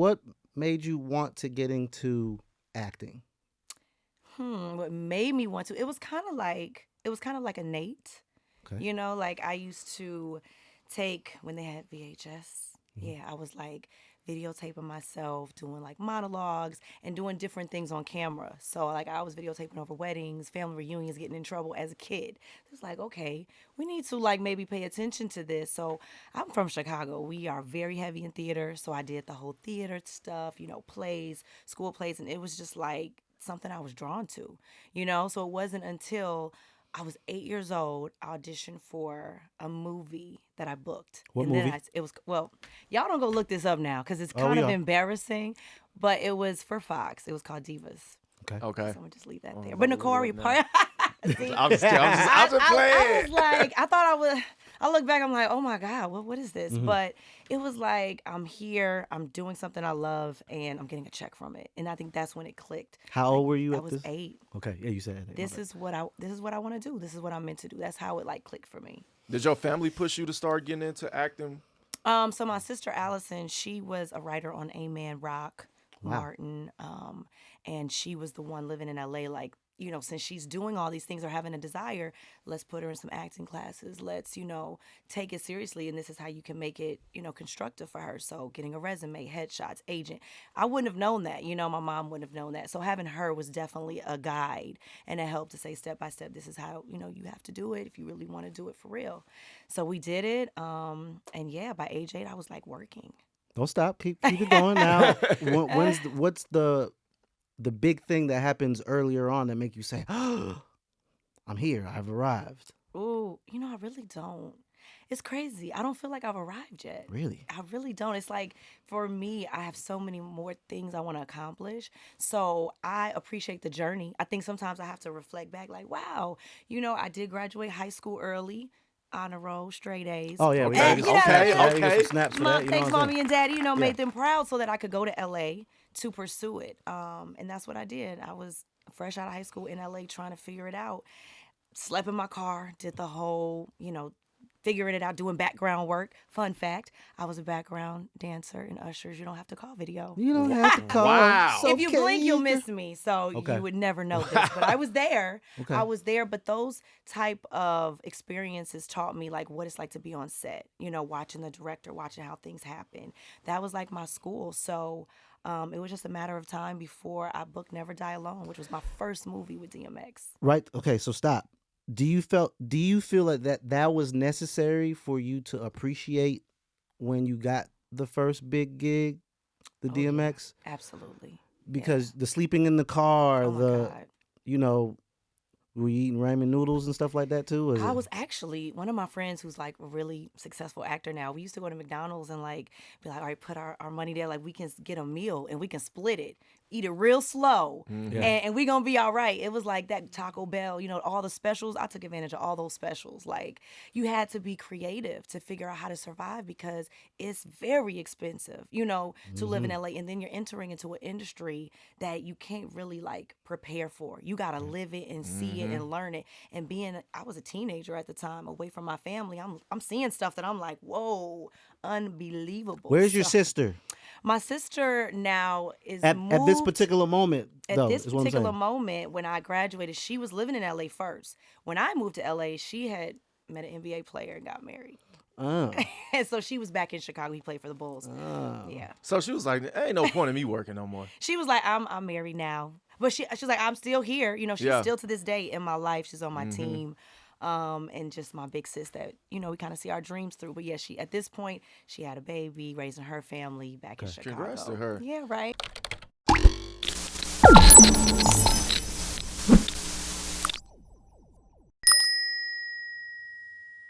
what made you want to get into acting? What made me want to? It was kind of like innate. Okay. Like I used to take when they had VHS. Yeah, I was like videotaping myself, doing like monologues and doing different things on camera. So like I was videotaping over weddings, family reunions, getting in trouble as a kid. It's like, okay, we need to like maybe pay attention to this. So I'm from Chicago. We are very heavy in theater. So I did the whole theater stuff, plays, school plays, and it was just like something I was drawn to. So it wasn't until I was 8 years old, auditioned for a movie that I booked. What and movie? Then it was, well, y'all don't go look this up now because it's Oh, kind we of are. embarrassing, but it was for Fox. It was called Divas. Okay. Okay. So I'm gonna just leave that I'm there. about But to look Nacori it up now. part. See? I'm just playing. I was like, I thought I would. I look back, I'm like, oh my God, what is this? But it was like, I'm here, I'm doing something I love, and I'm getting a check from it. And I think that's when it clicked. How old were you I at was this? 8. Okay. Yeah, you said that. This is what I want to do. This is what I'm meant to do. That's how it like clicked for me. Did your family push you to start getting into acting? So my sister Allison, she was a writer on Amen Rock, Martin, and she was the one living in LA. Like, since she's doing all these things or having a desire, let's put her in some acting classes. Let's, take it seriously. And this is how you can make it, constructive for her. So getting a resume, headshots, agent. I wouldn't have known that. My mom wouldn't have known that. So having her was definitely a guide and a help to say step by step, this is how, you have to do it if you really want to do it for real. So we did it. And yeah, by age 8, I was like working. Don't stop. Keep it going. Now, what's the big thing that happens earlier on that make you say, "Oh, I'm here. I've arrived." Ooh, I really don't. It's crazy. I don't feel like I've arrived yet. Really? I really don't. It's like, for me, I have so many more things I want to accomplish. So I appreciate the journey. I think sometimes I have to reflect back like, wow, I did graduate high school early. Honor roll, straight A's. Oh yeah, Okay, we okay, got okay. some snaps for that. You know Thanks, what I'm mommy saying? and daddy, made them proud so that I could go to LA to pursue it. And that's what I did. I was fresh out of high school in LA trying to figure it out. Slept in my car, did the whole, figuring it out, doing background work. Fun fact, I was a background dancer in Usher's You Don't Have to Call video. You don't have to call. Wow. It's If you okay. blink, you'll miss me. So Okay. you would never know this. But I was there. Okay. I was there. But those type of experiences taught me like what it's like to be on set. Watching the director, watching how things happen. That was like my school. So it was just a matter of time before I booked Never Die Alone, which was my first movie with DMX. Right. Okay. So stop. Do you feel like that was necessary for you to appreciate when you got the first big gig, the Oh, yeah. DMX? Absolutely. Because the sleeping in the car, Oh my God. Were you eating ramen noodles and stuff like that too? I was actually one of my friends who's like a really successful actor now. We used to go to McDonald's and like be like, all right, put our money there. Like we can get a meal and we can split it, eat it real slow, Yeah. and we gonna be all right. It was like that Taco Bell, all the specials. I took advantage of all those specials. Like you had to be creative to figure out how to survive because it's very expensive, to live in LA. And then you're entering into an industry that you can't really like prepare for. You gotta live it and see it and learn it. And I was a teenager at the time, away from my family. I'm seeing stuff that I'm like, whoa, unbelievable. Where's your So- sister My sister now is at this moved- particular moment? At though, this is what I'm particular saying. moment, when I graduated, she was living in LA first. When I moved to LA, she had met an NBA player and got married. Oh. And so she was back in Chicago. He played for the Bulls. Oh. Yeah. So she was like, ain't no point in me working no more. She was like, I'm married now. But she's like, I'm still here. She's Yeah. still to this day in my life. She's on my team. And just my big sis that, we kind of see our dreams through. But yeah, at this point, she had a baby, raising her family back in Chicago. Congrats to her. Yeah, right.